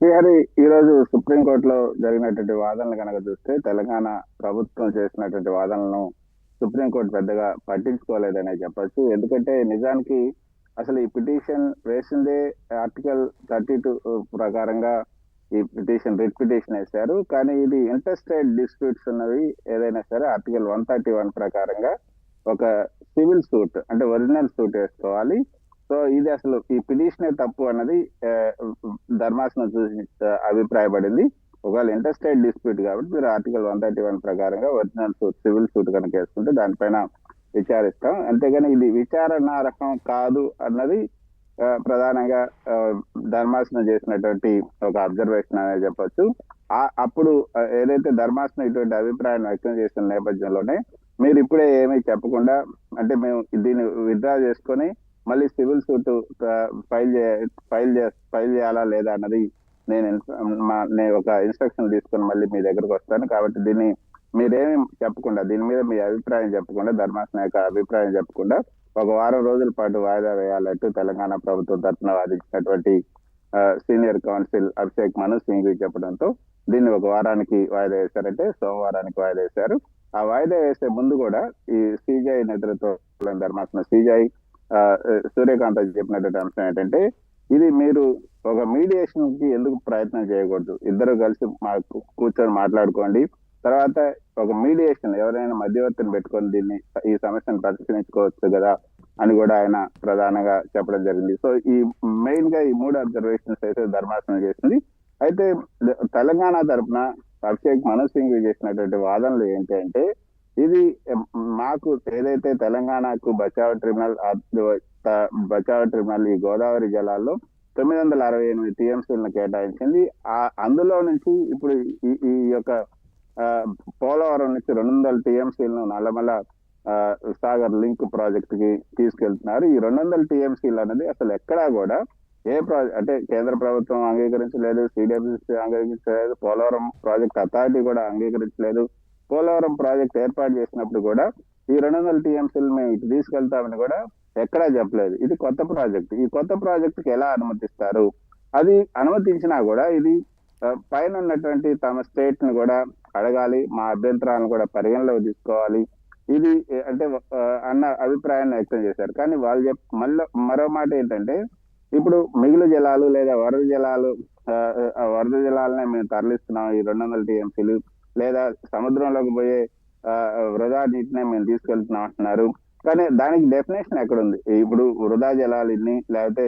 శ్రీహరి ఈ రోజు సుప్రీంకోర్టులో జరిగినటువంటి వాదనలు కనుక చూస్తే తెలంగాణ ప్రభుత్వం చేసినటువంటి వాదనలను సుప్రీంకోర్టు పెద్దగా పట్టించుకోలేదనే చెప్పొచ్చు. ఎందుకంటే నిజానికి అసలు ఈ పిటిషన్ వేసిందే ఆర్టికల్ 32 ప్రకారంగా ఈ రిట్ పిటిషన్ వేశారు. కానీ ఇది ఇంటర్స్టేట్ డిస్ప్యూట్స్ ఉన్నవి ఏదైనా సరే ఆర్టికల్ 131 ప్రకారంగా ఒక సివిల్ సూట్ అంటే ఒరిజినల్ సూట్ వేసుకోవాలి. సో ఇది అసలు ఈ పిటిషనే తప్పు అన్నది ఆ, ధర్మాసనం చూసి అభిప్రాయపడింది. ఒకవేళ ఇంటర్స్టేట్ డిస్ప్యూట్ కాబట్టి మీరు ఆర్టికల్ 131 ప్రకారంగా ఒరిజినల్ సూట్ సివిల్ సూట్ కనుక వేసుకుంటే దానిపైన విచారిస్తాం. అంతేగాని ఇది విచారణార్హం కాదు అన్నది ప్రధానంగా ఆ, ధర్మాసనం చేసినటువంటి ఒక అబ్జర్వేషన్ అనేది చెప్పొచ్చు. అప్పుడు ఏదైతే ధర్మాసనం ఇటువంటి అభిప్రాయాన్ని వ్యక్తం చేసిన నేపథ్యంలోనే మీరు ఇప్పుడే ఏమీ చెప్పకుండా అంటే మేము దీన్ని విత్డ్రా చేసుకొని మళ్ళీ సివిల్ సూట్ ఫైల్ చే ఫైల్ చేయాలా లేదా అన్నది నేను నేను ఒక ఇన్స్ట్రక్షన్ తీసుకొని మళ్ళీ మీ దగ్గరకు వస్తాను. కాబట్టి దీన్ని మీరేమి చెప్పకుండా దీని మీద మీ అభిప్రాయం చెప్పకుండా ధర్మాసనం యొక్క అభిప్రాయం చెప్పకుండా ఒక వారం రోజుల పాటు వాయిదా వేయాలంటూ తెలంగాణ ప్రభుత్వం తరఫున వాదించినటువంటి సీనియర్ కౌన్సిల్ అభిషేక్ మను సింఘ్వి చెప్పడంతో దీన్ని ఒక వారానికి వాయిదా వేశారంటే సోమవారానికి వాయిదా వేశారు. ఆ వాయిదా వేసే ముందు కూడా ఈ సిజై నేతృత్వం ధర్మాసనం సిజై సూర్యకాంత్ చెప్పినటువంటి అంశం ఏంటంటే ఇది మీరు ఒక మీడియేషన్ కి ఎందుకు ప్రయత్నం చేయకూడదు, ఇద్దరు కలిసి కూర్చొని మాట్లాడుకోండి, తర్వాత ఒక మీడియేషన్ ఎవరైనా మధ్యవర్తిని పెట్టుకొని దీన్ని ఈ సమస్యను పరిష్కరించుకోవచ్చు కదా అని కూడా ఆయన ప్రధానంగా చెప్పడం జరిగింది. సో ఈ మెయిన్ గా ఈ మూడు అబ్జర్వేషన్స్ అయితే ధర్మాసనం చేసింది. అయితే తెలంగాణ తరఫున అభిషేక్ మను సింఘ్వి చేసినటువంటి వాదనలు ఏంటి అంటే ఇది మాకు ఏదైతే తెలంగాణకు బచావ్ ట్రిబ్యునల్ ఈ గోదావరి జలాల్లో 968 టీఎంసీలను కేటాయించింది. అందులో నుంచి ఇప్పుడు ఈ యొక్క పోలవరం నుంచి 200 టీఎంసీలను నల్లమల సాగర్ లింక్ ప్రాజెక్ట్ కి తీసుకెళ్తున్నారు. ఈ 200 టీఎంసీలు అనేది అసలు ఎక్కడా కూడా ఏ ప్రాజెక్ట్ అంటే కేంద్ర ప్రభుత్వం అంగీకరించలేదు, సిడబ్ల్యూసీ అంగీకరించలేదు, పోలవరం ప్రాజెక్ట్ అథారిటీ కూడా అంగీకరించలేదు. పోలవరం ప్రాజెక్ట్ ఏర్పాటు చేసినప్పుడు కూడా ఈ 200 టీఎంసీలు మేము ఇటు తీసుకెళ్తామని కూడా ఎక్కడా చెప్పలేదు. ఇది కొత్త ప్రాజెక్ట్. ఈ కొత్త ప్రాజెక్టుకి ఎలా అనుమతిస్తారు? అది అనుమతించినా కూడా ఇది పైన ఉన్నటువంటి తమ స్టేట్ ని కూడా అడగాలి, మా అభ్యంతరాలను కూడా పరిగణలోకి తీసుకోవాలి. ఇది అంటే అన్న అభిప్రాయాన్ని వ్యక్తం చేశారు. కానీ వాళ్ళు మరో మాట ఏంటంటే ఇప్పుడు మిగులు జలాలు లేదా వరద జలాలనే మేము తరలిస్తున్నాం ఈ 200 టీఎంసీలు, లేదా సముద్రంలోకి పోయే వృధా నీటినే మేము తీసుకెళ్తున్నాం అంటున్నారు. కానీ దానికి డెఫినేషన్ ఎక్కడుంది? ఇప్పుడు వృధా జలాలు ఇన్ని, లేకపోతే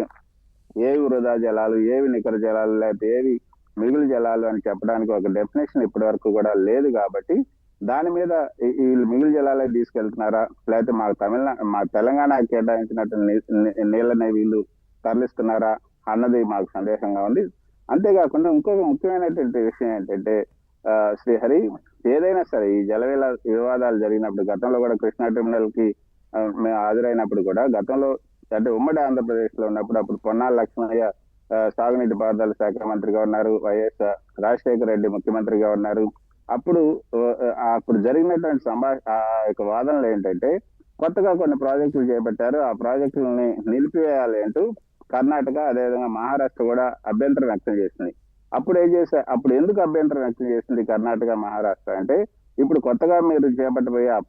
ఏవి వృధా జలాలు, ఏవి నికర జలాలు, లేకపోతే ఏవి మిగులు జలాలు అని చెప్పడానికి ఒక డెఫినేషన్ ఇప్పటి వరకు కూడా లేదు. కాబట్టి దాని మీద వీళ్ళు మిగులు జలాలే తీసుకెళ్తున్నారా, లేకపోతే మా తెలంగాణ కేటాయించినట్టు నీళ్ళని వీళ్ళు తరలిస్తున్నారా అన్నది మాకు సందేహంగా ఉంది. అంతేకాకుండా ఇంకొక ముఖ్యమైనటువంటి విషయం ఏంటంటే శ్రీహరి, ఏదైనా సరే ఈ వివాదాలు జరిగినప్పుడు గతంలో కూడా కృష్ణా ట్రిబ్యునల్ కి మేము హాజరైనప్పుడు కూడా గతంలో అంటే ఉమ్మడి ఆంధ్రప్రదేశ్ లో ఉన్నప్పుడు అప్పుడు పొన్నాల లక్ష్మయ్య సాగునీటి పారుదల శాఖ మంత్రిగా ఉన్నారు, వైఎస్ రాజశేఖర రెడ్డి ముఖ్యమంత్రిగా ఉన్నారు. అప్పుడు జరిగినటువంటి ఆ యొక్క వాదనలు ఏంటంటే కొత్తగా కొన్ని ప్రాజెక్టులు చేపట్టారు, ఆ ప్రాజెక్టులని నిలిపివేయాలి అంటూ కర్ణాటక అదేవిధంగా మహారాష్ట్ర కూడా అభ్యంతరం వ్యక్తం చేసింది. అప్పుడు ఎందుకు అభ్యంతరం వ్యక్తం చేసింది కర్ణాటక మహారాష్ట్ర అంటే ఇప్పుడు కొత్తగా మీరు చేపట్టబోయే ఆ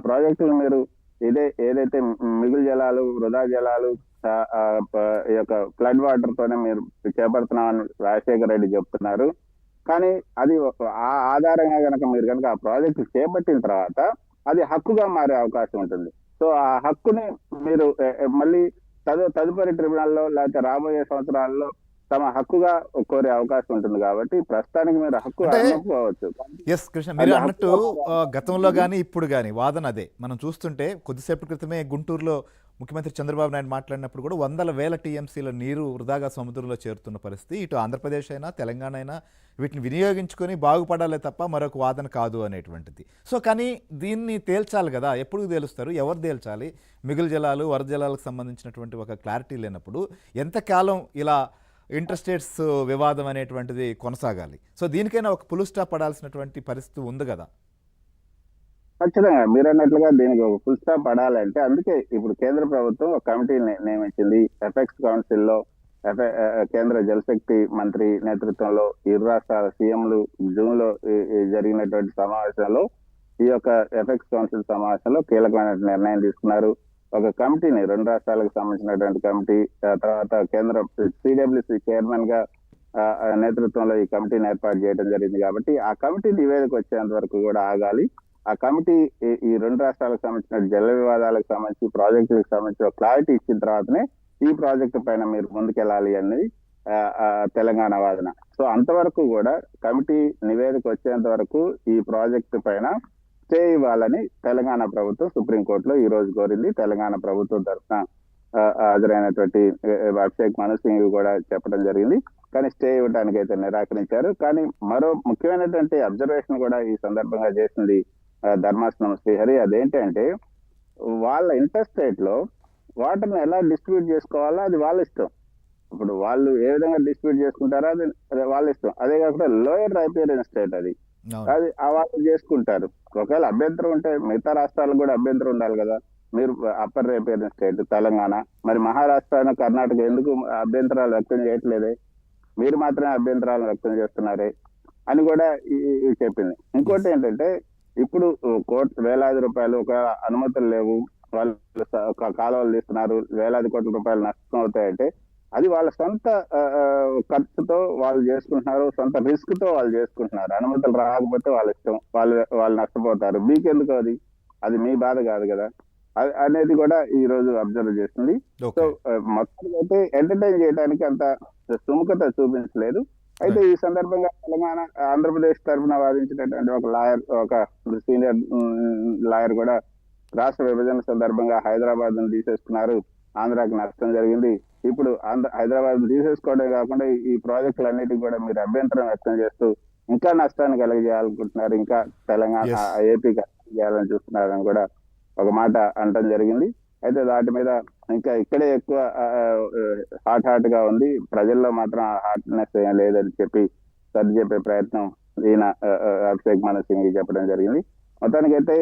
ప్రాజెక్టులు మీరు ఏదైతే మిగులు జలాలు, వృధా జలాలు, ఈ యొక్క ఫ్లడ్ వాటర్ తోనే మీరు చేపడుతున్నామని రాజశేఖర రెడ్డి చెప్తున్నారు. కానీ అది ఆ ఆధారంగా మీరు కనుక ఆ ప్రాజెక్టు చేపట్టిన తర్వాత అది హక్కుగా మారే అవకాశం ఉంటుంది. సో ఆ హక్కుని మీరు మళ్ళీ తదుపరి ట్రిబ్యునల్లో లేకపోతే రాబోయే సంవత్సరాల్లో తమ హక్కుగా కోరే అవకాశం ఉంటుంది. కాబట్టి ప్రస్తుతానికి మీరు హక్కు అనుకోవచ్చు. ఎస్ కృష్ణ, మీరు అన్నట్టు గతంలో కానీ ఇప్పుడు కానీ వాదన అదే. మనం చూస్తుంటే కొద్దిసేపటి క్రితమే గుంటూరులో ముఖ్యమంత్రి చంద్రబాబు నాయుడు మాట్లాడినప్పుడు కూడా 100,000 టీఎంసీల నీరు వృధాగా సముద్రంలో చేరుతున్న పరిస్థితి. ఇటు ఆంధ్రప్రదేశ్ అయినా తెలంగాణ అయినా వీటిని వినియోగించుకొని బాగుపడాలే తప్ప మరొక వాదన కాదు అనేటువంటిది. సో కానీ దీన్ని తేల్చాలి కదా, ఎప్పుడు తేలుస్తారు, ఎవరు తేల్చాలి? మిగులు జలాలు, వరద జలాలకు సంబంధించినటువంటి ఒక క్లారిటీ లేనప్పుడు ఎంతకాలం ఇలా ఇంటర్స్టేట్స్ వివాదం అనేటువంటిది కొనసాగాలి? సో దీనికైనా ఒక పులు స్టాప్ పడాల్సినటువంటి పరిస్థితి ఉంది కదా. ఖచ్చితంగా మీరు అన్నట్లుగా దీనికి ఒక ఫుల్ స్టాప్ పడాలంటే అందుకే ఇప్పుడు కేంద్ర ప్రభుత్వం ఒక కమిటీని నియమించింది. ఎఫెక్స్ కౌన్సిల్లో కేంద్ర జలశక్తి మంత్రి నేతృత్వంలో ఇరు రాష్ట్రాల సీఎంలు జూన్ లో జరిగినటువంటి సమావేశంలో ఈ యొక్క ఎఫెక్స్ కౌన్సిల్ సమావేశంలో కీలకమైన నిర్ణయం తీసుకున్నారు. ఒక కమిటీని, రెండు రాష్ట్రాలకు సంబంధించినటువంటి కమిటీ, తర్వాత కేంద్ర సిడబ్ల్యూసి చైర్మన్ గా నేతృత్వంలో ఈ కమిటీని ఏర్పాటు చేయడం జరిగింది. కాబట్టి ఆ కమిటీ నివేదిక వచ్చేంత వరకు కూడా ఆగాలి. ఆ కమిటీ ఈ రెండు రాష్ట్రాలకు సంబంధించిన జల వివాదాలకు సంబంధించి, ప్రాజెక్టులకు సంబంధించి ఒక క్లారిటీ ఇచ్చిన తర్వాతనే ఈ ప్రాజెక్టు పైన మీరు ముందుకెళ్ళాలి అనేది తెలంగాణ వాదన. సో అంతవరకు కూడా కమిటీ నివేదిక వచ్చేంత వరకు ఈ ప్రాజెక్టు పైన స్టే ఇవ్వాలని తెలంగాణ ప్రభుత్వం సుప్రీంకోర్టులో ఈ రోజు కోరింది. తెలంగాణ ప్రభుత్వం తరఫున హాజరైనటువంటి అభిషేక్ మను సింగ్ కూడా చెప్పడం జరిగింది. కానీ స్టే ఇవ్వడానికి అయితే నిరాకరించారు. కానీ మరో ముఖ్యమైనటువంటి అబ్జర్వేషన్ కూడా ఈ సందర్భంగా చేసింది ధర్మాసనం శ్రీహరి. అదేంటంటే వాళ్ళ ఇంటర్స్టేట్ లో వాటర్ని ఎలా డిస్ట్రిబ్యూట్ చేసుకోవాలో అది వాళ్ళ ఇష్టం. ఇప్పుడు వాళ్ళు ఏ విధంగా డిస్ట్రిబ్యూట్ చేసుకుంటారో అది వాళ్ళ ఇష్టం. అదే కాకుండా లోయర్ రైపేరియన్ స్టేట్ అది వాళ్ళు చేసుకుంటారు. ఒకవేళ అభ్యంతరం ఉంటే మిగతా రాష్ట్రాలకు కూడా అభ్యంతరం ఉండాలి కదా. మీరు అప్పర్ రైపేరియన్ స్టేట్ తెలంగాణ, మరి మహారాష్ట్ర, కర్ణాటక ఎందుకు అభ్యంతరాలు వ్యక్తం చేయట్లేదే, మీరు మాత్రమే అభ్యంతరాలు వ్యక్తం చేస్తున్నారే అని కూడా చెప్పింది. ఇంకోటి ఏంటంటే ఇప్పుడు వేలాది రూపాయలు ఒక అనుమతులు లేవు, వాళ్ళు కాలువలు తీస్తున్నారు, వేలాది కోట్ల రూపాయలు నష్టం అవుతాయంటే అది వాళ్ళ సొంత ఖర్చుతో వాళ్ళు చేసుకుంటున్నారు, సొంత రిస్క్ తో వాళ్ళు చేసుకుంటున్నారు. అనుమతులు రాకపోతే వాళ్ళ ఇష్టం, వాళ్ళు నష్టపోతారు. మీకెందుకు అది మీ బాధ కాదు కదా అనేది కూడా ఈ రోజు అబ్జర్వ్ చేస్తుంది. సో మొత్తానికి అయితే ఎంటర్టైన్ చేయడానికి అంత సుముఖత చూపించలేదు. అయితే ఈ సందర్భంగా తెలంగాణ, ఆంధ్రప్రదేశ్ తరఫున వాదించినటువంటి ఒక సీనియర్ లాయర్ కూడా రాష్ట్ర విభజన సందర్భంగా హైదరాబాద్ ను తీసేసుకున్నారు, ఆంధ్రాకి నష్టం జరిగింది. ఇప్పుడు హైదరాబాద్ తీసేసుకోవడం కాకుండా ఈ ప్రాజెక్టులన్నిటికీ కూడా మీరు అభ్యంతరం వ్యక్తం చేస్తూ ఇంకా నష్టాన్ని కలిగజేయాలనుకుంటున్నారు, ఇంకా తెలంగాణ ఏపీకి చేయాలని చూస్తున్నారని కూడా ఒక మాట అనడం జరిగింది. అయితే వాటి మీద ఇంకా ఇక్కడే ఎక్కువ హాట్ గా ఉంది, ప్రజల్లో మాత్రం హాట్నెస్ ఏం లేదని చెప్పి సర్ది చెప్పే ప్రయత్నం ఈయన అభిషేక్ మను సింగ్ చెప్పడం జరిగింది. మొత్తానికి అయితే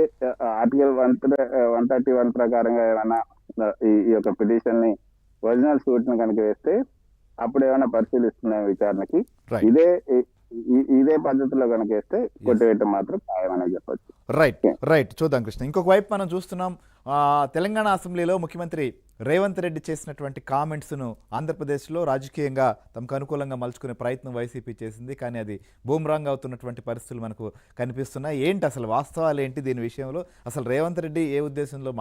ఆర్టికల్ 131 ప్రకారంగా ఏమైనా ఈ యొక్క పిటిషన్ ని ఒరిజినల్ సూట్ ని కనుక వేస్తే అప్పుడు ఏమైనా పరిశీలిస్తున్నాయి విచారణకి. ఇదే పద్ధతిలో కనుక వేస్తే కొట్టివేయటం మాత్రం ఖాయమని చెప్పొచ్చు. రైట్ చూద్దాం కృష్ణ. ఇంకొక వైపు మనం చూస్తున్నాం, తెలంగాణ అసెంబ్లీలో ముఖ్యమంత్రి రేవంత్ రెడ్డి చేసినటువంటి కామెంట్స్ను ఆంధ్రప్రదేశ్లో రాజకీయంగా తమకు అనుకూలంగా మలుచుకునే ప్రయత్నం వైసీపీ చేసింది. కానీ అది బూమ్రాంగ్ అవుతున్నటువంటి పరిస్థితులు మనకు కనిపిస్తున్నాయి. ఏంటి అసలు వాస్తవాలు ఏంటి దీని విషయంలో? అసలు రేవంత్ రెడ్డి ఏ ఉద్దేశంలో